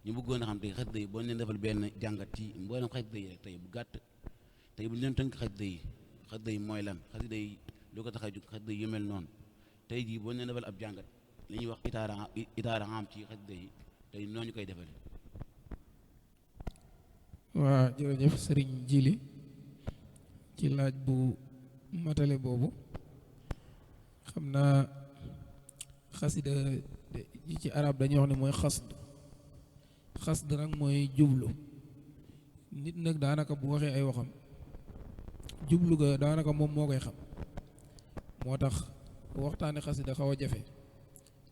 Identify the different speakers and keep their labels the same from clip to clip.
Speaker 1: ñu bëggoon a xam tey xasida yi boo leen defal benn jàngat ci mboolem xasida yi rek tey bu gàtt tey bu ñu leen tënk xasida yi mooy lan xasida yi lu ko tax a jóg xasida yi yu mel noonu tey jii boo leen defal ab jàngat li ñuy wax itaara am ci xasida yi tey nooñu koy defale
Speaker 2: waa jërëjëf sëriñ Jili ci laaj bu matale boobu xam naa xasida yi ci arab dañuy wax ne mooy xasd nag mooy jublu nit nag daanaka bu waxee ay waxam jublu ga daanaka moom moo koy xam moo tax waxtaane xasida xaw a jafe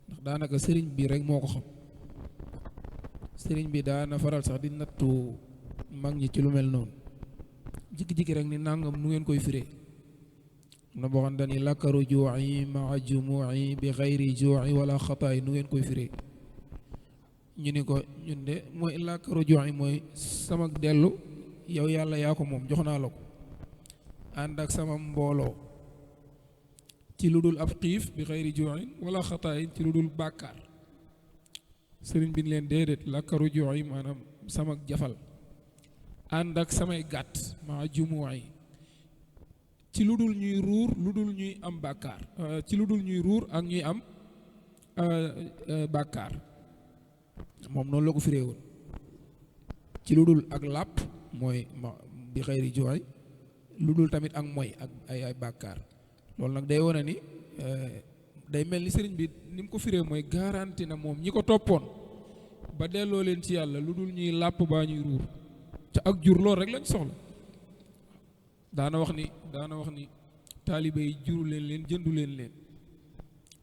Speaker 2: ndax daanaka sëriñ bi rek moo ko xam sëriñ bi daana faral sax di nattu mag ñi ci lu mel noonu jikki-jikki rek ni nangam nu ngeen koy firee na boo xam dani làkkaru juu'i maa jumu'i bi xayri juu'i wala xataay nu ngeen koy firee ñu ni ko ñun de mooy làkkaru juu'i mooy sama dellu yow yàlla yaa ko moom jox naa la ko ànd ak sama mbooloo ci lu dul ab xiif bi xayri juu'i wala xataay ci lu dul bàkkaar sëriñ bi leen déedéet làkkaru juu'i maanaam sama jafal ànd ak samay gàtt maa jumu'i ci lu dul ñuy ruur lu dul ñuy am bàkkaar ci lu dul ñuy ruur ak ñuy am bàkkaar moom noonu la ko firee woon ci lu dul ak làpp mooy bi xayri jooy lu dul tamit ak moy ak ay bàkkaar loolu nag day wane ni day mel ni sëriñ bi ni mu ko firee mooy garanti na moom ñi ko toppoon ba delloo leen ci yàlla lu dul ñuy làpp baa ñuy ruur te ak jur loolu rek lañ soxla daana wax ni taalibe yi juru leen jëndu leen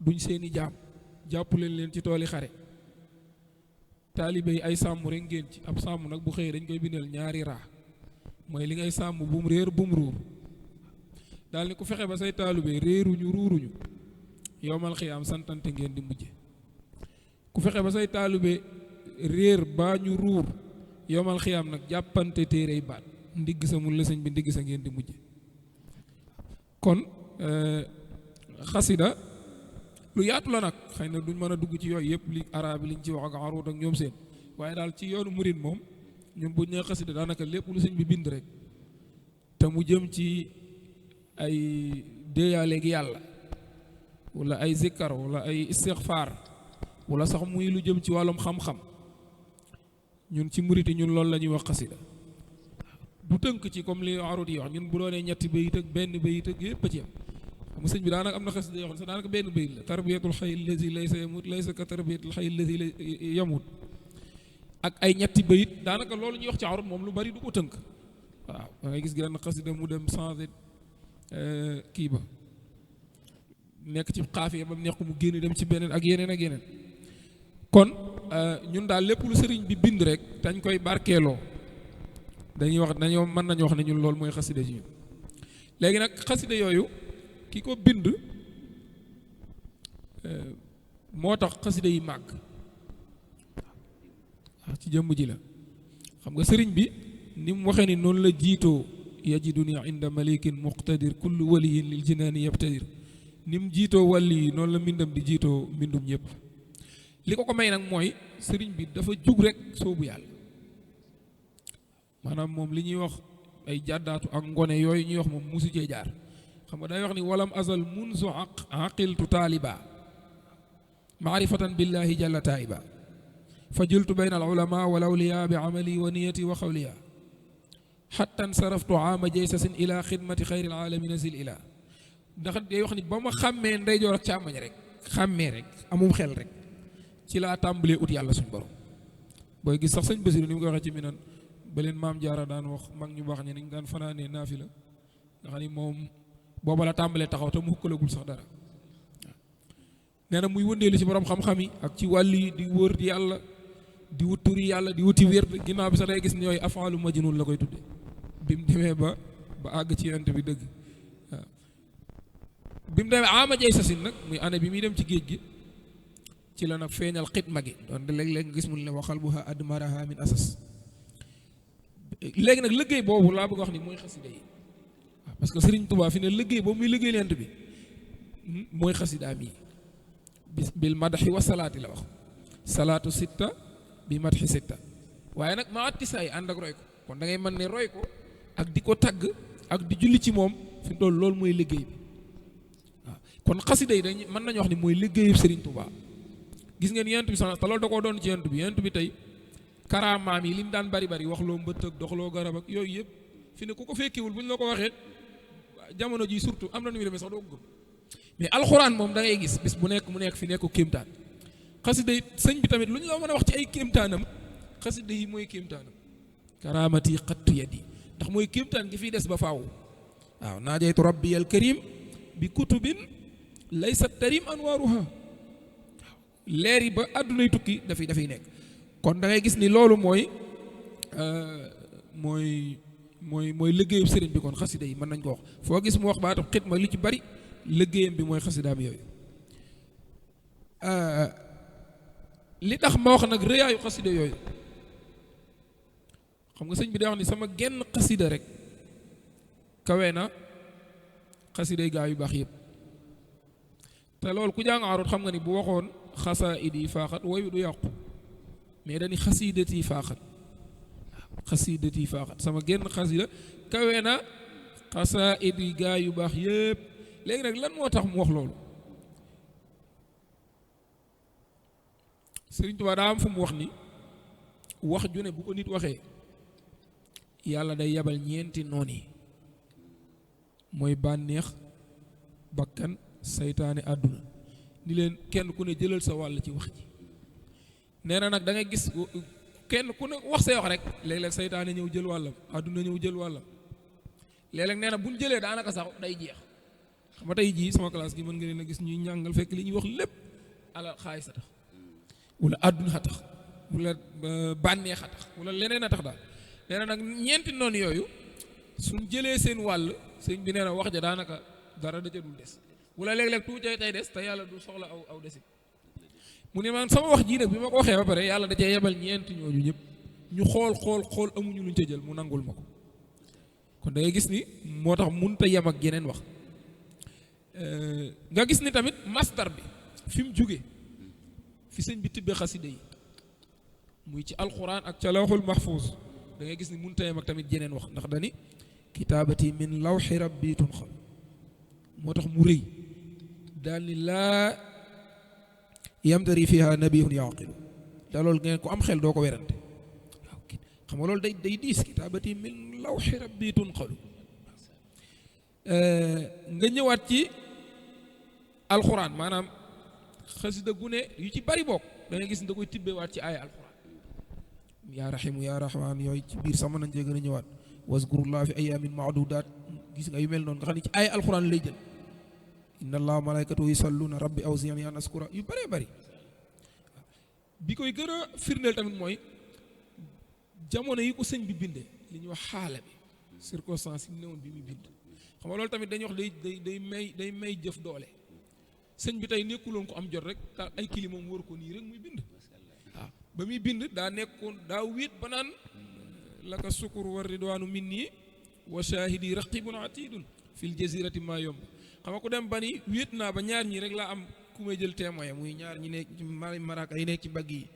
Speaker 2: duñ seeni jaam jàpp leen ci tooli xare taalibe yi ay sàmm rek ngeen ci ab sàmm nag bu xëyee dañ koy bindal ñaari raa mooy li ngay sàmm bu mu réer bu mu ruur daal ni ku fexe ba say taalibe réeruñu ruuruñu yowmal xiyaam santante ngeen di mujje ku fexe ba say taalibe réer baa ñu ruur yowmal xiyaam nag jàppante téerey baat ndigg sa mun la sëñ bi ndigg sa ngeen di mujje kon xasida lu yaatu la nag xëy na duñ mën a dugg ci yooyu yëpp li arab yi liñ ci wax ak aruut ak ñoom seen waaye daal ci yoonu murid moom ñun buñ nee xasida daanaka lépp lu sëñ bi bind rek te mu jëm ci ay déeyaaleeg yàlla wala ay zikkar wala ay istixfaar wala sax muy lu jëm ci wàllum xam-xam ñun ci murid yi ñun loolu la ñuy wax xasida du tënk ci comme li arut yi wax ñun bu doonee ñetti bayit ak benn bayit ak yëpp a ci am xam nga sëñ bi daanaka am na xasida yoo xam ne sax daanaka benn bayit la tarbiyatul xay allazi laysa yamut laysa ka tarbiyatul xay allazi yamut ak ay ñetti bayit daanaka loolu ñuy wax ci arut moom lu bari du ko tënk waaw da ngay gis genn xasida mu dem changé kii ba nekk ci xaafiya ba mu nekk mu génn dem ci beneen ak yeneen kon ñun daal lépp lu sëriñ bi bind rek dañ koy barkeeloo dañuy wax mën nañu wax ne ñun loolu mooy xasida ci ñun léegi nag xasida yooyu ki ko bind moo tax xasida yi màgg waaw ci jëmm ji la xam nga sëriñ bi ni mu waxee ni noonu la jiitoo yajiduni inda malikin muqtadir kullu waliyin lil jinaani yabtadir ni mu jiitoo wàlli yi noonu la mbindam di jiitoo mbindum ñëpp li ko may nag mooy sëriñ bi dafa jug rek soobu yàlla maanaam moom li ñuy wax ay jàddaatu ak ngone yooyu ñuy wax moom musu cee jaar xam nga day wax ni walam azal munzu aqiltu taaliba maarifatan billahi jalla taiba fajultu bayna al ulama wal awliya bi amali wa niyati wa xawliya xatta nsaraftu aama jaysasin ila xidmati xayri alalamina zil ila ndax day wax ni ba ma xàmmee ndeyjoor ak càmmoñ rek xàmmee rek amum xel rek ci laa tàmbalee ut yàlla suñ borom booy gis sax sëñ Basiru ni mu ko waxee ci mi nan ba leen maam jaara daan wax mag ñu baax ñi nañ daan fanaanee naafila nga xam ni moom booba la tàmbalee taxaw te mu hukkalagul sax dara nee na muy wëndeelu ci borom xam-xam yi ak ci wàll yi di wër di yàlla di wut turi yàlla di wuti wér ginnaaw bi sax day gis ni yooyu afaalu majnun la koy tudde bi mu demee ba àgg ci yent bi dëgg waaw bi mu demee ama jay sasin nag muy année bi muy dem ci géej gi ci la nag feeñal xitma gi doon de léeg-léeg nga gis mu ne waxal bu ha admaraha min asas léegi nag liggéey boobu laa bëgg wax ni mooy xasida yi waaw parce que Serigne Touba fi ne liggéey boobu muy liggéey lent bi mooy xasidaam yi bil madaxi wa salaati la wax salaatu sitta bi matxi sitta waaye nag ma atti saay ànd ak roy ko kon da ngay mën ne roy ko ak di ko tagg ak di julli ci moom fi mu toll loolu mooy liggéey bi waaw kon xasida yi dañ mën nañu wax ni mooy liggéeyu Serigne Touba gis ngeen yent bi te loolu da koo doon ci yent bi tey karaamaam yi li mu daan bari wax loo mbëtt ak doxloo garab ak yooyu yëpp fi ne ku ko fekkewul bu ñu la ko waxee jamono ji surtout am na nu muy demee sax doo ko gëm mais alxuraan moom da ngay gis bis bu nekk mu nekk fi nekk kéemtaan xasida yi sëñ bi tamit lu ñu la mën a wax ci ay kéemtaanam xasida yi mooy kéemtaanam karaamati xattu yadi ndax mooy kéemtaan gi fiy des ba faaw waaw naajaytu rabbi al karim bi kutubin laysat tarim anwaaruha waaw leer yi ba àddunay tukki dafay nekk kon da ngay gis ni loolu mooy liggéeyu sëriñ bi kon xasida yi mën nañ ko wax foo gis mu wax baatu xidma li ci bari liggéeyam bi mooy xasidaam yooyu li tax ma wax nag rëyaayu xasida yooyu xam nga sëñ bi day wax ni sama genn xasida rek kawe na xasiday gaa yu baax yëpp te loolu ku jàng arut xam nga ni bu waxoon xasaayid yi faaxat woy bi du yàqu mais dañuy xasidati faaxat xasidati faaxat sama genn xasida kawe na xasaayid yi gaa yu baax yëpp léegi nag lan moo tax mu wax loolu Sëriñ Tuubaa daa am fu mu wax ni wax ju ne bu ko nit waxee yàlla day yabal ñeenti noon yi mooy bànneex bakkan saytaane àdduna ni leen kenn ku ne jëlal sa wàll ci wax ji nee na nag da ngay gis kenn ku ne wax say wax rek léeg-léeg saytaane ñëw jël wàllam àdduna ñëw jël wàllam léeg-léeg nee na buñ jëlee daanaka sax day jeex xam nga tey jii sama classe gi mën nga leen a gis ñuy ñàngal fekk li ñuy wax lépp ala xaalis a tax wala àdduna a tax wala bànneex a tax wala leneen a tax daal nee na nag ñeenti noonu yooyu suñ jëlee seen wàll sëñ bi nee na wax ja daanaka dara da ca dul des wala léeg-léeg tuutee tey des te yàlla du soxla aw desit mu ne man sama wax jii nag bi ma ko waxee ba pare yàlla da cee yebal ñeenti ñooñu ñëpp ñu xool amuñu luñ ca jël mu nangul ma ko kon da ngay gis ni moo tax mënut a yem ak yeneen wax nga gis ni tamit masdar bi fi mu jóge fi sëñ bi tibbee xaside yi muy ci alquran ak ca lawxul mahfuz da ngay gis ni mënut a yem ak tamit yeneen wax ndax dani kitaabati min lawxi rabbi tunxal moo tax mu rëy daal ni laa yamtari fiha nabiyun yaqilu da loolu ngeen ko am xel doo ko werante waaw xam nga loolu day diis kitaabati min lawxi rabbi tunxalu nga ñëwaat ci alxuraan maanaam xasida gu ne yu ci bari bokk da ngay gis ni da koy tibbewaat ci aaya alxuraan yaa raximu yaa raxmaan yooyu ci biir sama nañ cee gën a ñëwaat waskurullah fi ayamin maadudaat gis nga yu mel noonu nga xam ne ci aaya alxuraan lay jël inna allaha malaykatahu yusalluna rabbi awzi'ni an askura yu bëree bëri bi koy gën a firndeel tamit mooy jamono yi ko sëñ bi bindee li ñuy wax xaala bi circonstance yi newoon bi muy bind xam nga loolu tamit dañuy wax day may jëf doole sëñ bi tey nekkuloon ko am jot rek ta ay kili moom wër ko nii rek muy bind waaw ba muy bind daa nekkoon daa wéet ba naan laka sukur wa ridwaanu minni wa shahidi raqibun atidun fil jazirati maa yomb xam nga ku dem ba ni wéet naa ba ñaar ñi rek laa am ku may jël témoin muy ñaar ñi nekk ci maraka yi nekk ci bagg yi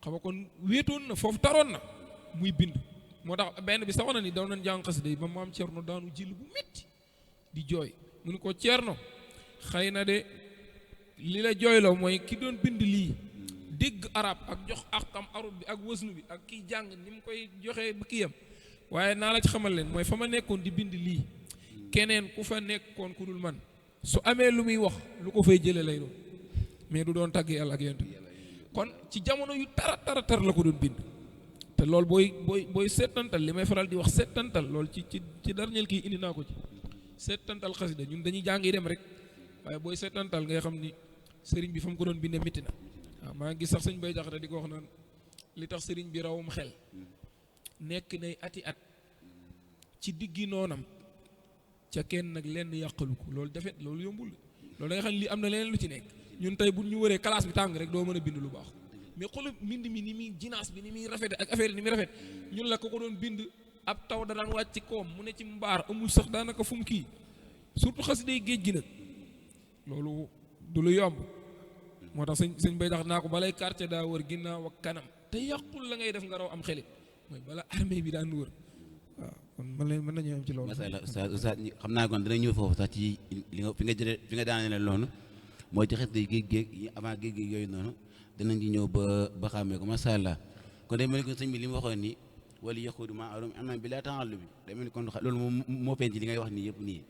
Speaker 2: xam nga kon wéetoon na foofu taroon na muy bind moo tax benn bi sax na ni daw nañ jàng xasida yi ba maam Cerno daanu jël bu métti di jooy mu ni ko Cerno xëy na de li la jooyloo mooy ki doon bind lii dégg arab ak jox akam arut bi ak wësnu bi ak kiy jàng ni mu koy joxee ba kiyam waaye naa la ci xamal leen mooy fa ma nekkoon di bind lii keneen ku fa nekkoon ku dul man su amee lu muy wax lu ko fay jële lay doon mais du doon tàgg yàlla ak yonent bi kon ci jamono yu tar la ko doon bind te loolu booy settantal li may faral di wax settantal loolu ci dernier kii indi naa ko ci settantal xasida ñun dañuy jàng yi dem rek waaye booy settantal ngay xam ni sëriñ bi fa mu ko doon bindee métti na waaw maa ngi gis sax sëñ Bay Jaxate di ko wax naan li tax sëriñ bi rawum xel nekk nay ati at ci diggi noonam ca kenn nag lenn yàqalu ko loolu defet loolu yombul loolu da nga xam ne lii am na leneen lu ci nekk ñun tey bu ñu wëree classe bi tàng rek doo mën a bind lu baax mais xoolal mbind mi ni muy jinaas bi ni muy rafet ak affaire ni muy rafet ñun la ko doon bind ab taw da daan wàcc ci koom mu ne ci mbaar amul sax daanaka fu mu kii surtout xasiday géej gi nag loolu du lu yomb moo tax sëñ Bay tax naa ko balay quartier daa wër ginnaaw ak kanam te yàqul la ngay def nga raw am xelit mooy bala armée bi daan wër waaw kon mën nañu am ci loolu.
Speaker 1: masala Oustaz xam naa kon dina ñëw foofu sax ci li nga fi nga daanee loolu mooy ci xasida yi géej avant géej yooyu noonu dinañ ci ñëw ba xàmmee ko macha allah kon day mel ni ko sëñ bi li mu waxoon ni wala yëqudu ma arum am na bi laa taxallu bi day mel ni kon loolu moom moo feeñ ci li ngay wax nii yëpp nii